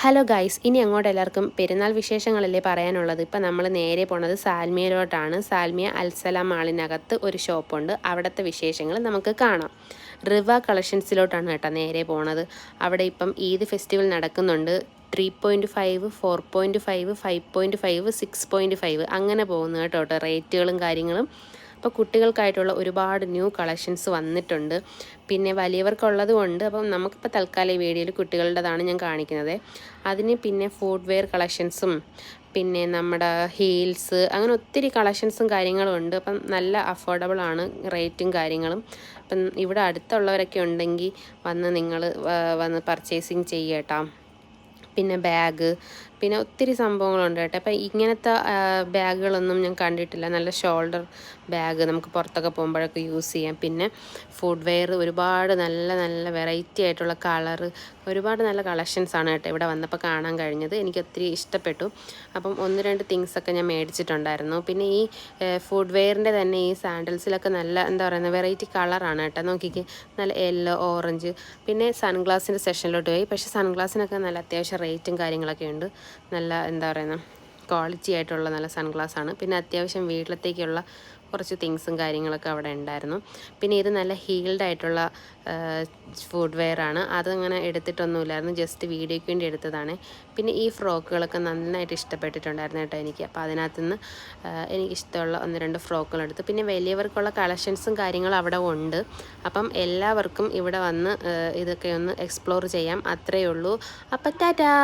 Hello guys, ഇനി അങ്ങോട്ട് എല്ലാവർക്കും പെരുന്നാൾ വിശേഷങ്ങളല്ലേ പറയാനുള്ളത്. ഇപ്പം നമ്മൾ നേരെ പോണത് സാൽമിയയിലോട്ടാണ്. സാൽമിയ അൽസലാം മാളിനകത്ത് ഒരു ഷോപ്പുണ്ട്, അവിടുത്തെ വിശേഷങ്ങൾ നമുക്ക് കാണാം. റിവ കളക്ഷൻസിലോട്ടാണ് കേട്ടോ നേരെ പോണത്. അവിടെ ഇപ്പം ഈദ് ഫെസ്റ്റിവൽ നടക്കുന്നുണ്ട്. 3.5, 4.5, 5.5, 6.5 അങ്ങനെ പോകുന്നു കേട്ടോ റേറ്റുകളും കാര്യങ്ങളും. അപ്പോൾ കുട്ടികൾക്കായിട്ടുള്ള ഒരുപാട് ന്യൂ കളക്ഷൻസ് വന്നിട്ടുണ്ട്. പിന്നെ വലിയവർക്കുള്ളതും ഉണ്ട്. അപ്പം നമുക്കിപ്പോൾ തൽക്കാലം ഈ വീഡിയോയിൽ കുട്ടികളുടേതാണ് ഞാൻ കാണിക്കുന്നത്. അതിന് പിന്നെ ഫുഡ് വെയർ കളക്ഷൻസും പിന്നെ നമ്മുടെ ഹീൽസ് അങ്ങനെ ഒത്തിരി കളക്ഷൻസും കാര്യങ്ങളും ഉണ്ട്. അപ്പം നല്ല അഫോർഡബിൾ ആണ് റേറ്റും കാര്യങ്ങളും. അപ്പം ഇവിടെ അടുത്തുള്ളവരൊക്കെ ഉണ്ടെങ്കിൽ നിങ്ങൾ വന്ന് പർച്ചേസിങ് ചെയ്യട്ടോ. പിന്നെ ബാഗ്, പിന്നെ ഒത്തിരി സംഭവങ്ങളുണ്ട് കേട്ടോ. അപ്പം ഇങ്ങനത്തെ ബാഗുകളൊന്നും ഞാൻ കണ്ടിട്ടില്ല. നല്ല ഷോൾഡർ ബാഗ് നമുക്ക് പുറത്തൊക്കെ പോകുമ്പോഴൊക്കെ യൂസ് ചെയ്യാം. പിന്നെ ഫുഡ് വെയർ ഒരുപാട് നല്ല നല്ല വെറൈറ്റി ആയിട്ടുള്ള കളറ്, ഒരുപാട് നല്ല കളക്ഷൻസാണ് കേട്ടോ ഇവിടെ വന്നപ്പോൾ കാണാൻ കഴിഞ്ഞത്. എനിക്ക് ഒത്തിരി ഇഷ്ടപ്പെട്ടു. അപ്പം 1-2 തിങ്സൊക്കെ ഞാൻ മേടിച്ചിട്ടുണ്ടായിരുന്നു. പിന്നെ ഈ ഫുഡ് വെയറിൻ്റെ തന്നെ ഈ സാൻഡൽസിലൊക്കെ നല്ല എന്താ പറയുന്നത് വെറൈറ്റി കളറാണ് കേട്ടോ. നോക്കിക്ക്, നല്ല യെല്ലോ, ഓറഞ്ച്. പിന്നെ സൺഗ്ലാസിൻ്റെ സെഷനിലോട്ട് പോയി. പക്ഷേ സൺഗ്ലാസിനൊക്കെ നല്ല അത്യാവശ്യം റേറ്റും കാര്യങ്ങളൊക്കെ ഉണ്ട്. നല്ല എന്താ പറയുന്നത് ക്വാളിറ്റി ആയിട്ടുള്ള നല്ല സൺഗ്ലാസ്സാണ്. പിന്നെ അത്യാവശ്യം വീട്ടിലത്തേക്കുള്ള കുറച്ച് തിങ്സും കാര്യങ്ങളൊക്കെ അവിടെ ഉണ്ടായിരുന്നു. പിന്നെ ഇത് നല്ല ഹീൽഡ് ആയിട്ടുള്ള ഫുഡ് വെയർ ആണ്. അതങ്ങനെ എടുത്തിട്ടൊന്നുമില്ലായിരുന്നു, ജസ്റ്റ് വീഡിയോയ്ക്ക് വേണ്ടി എടുത്തതാണ്. പിന്നെ ഈ ഫ്രോക്കുകളൊക്കെ നന്നായിട്ട് ഇഷ്ടപ്പെട്ടിട്ടുണ്ടായിരുന്നു കേട്ടോ എനിക്ക്. അപ്പോൾ അതിനകത്തുനിന്ന് എനിക്കിഷ്ടമുള്ള 1-2 ഫ്രോക്കുകൾ എടുത്തു. പിന്നെ വലിയവർക്കുള്ള കളക്ഷൻസും കാര്യങ്ങളും അവിടെ ഉണ്ട്. അപ്പം എല്ലാവർക്കും ഇവിടെ വന്ന് ഇതൊക്കെ ഒന്ന് എക്സ്പ്ലോർ ചെയ്യാം, അത്രയേ ഉള്ളൂ. അപ്പം ടാറ്റാ.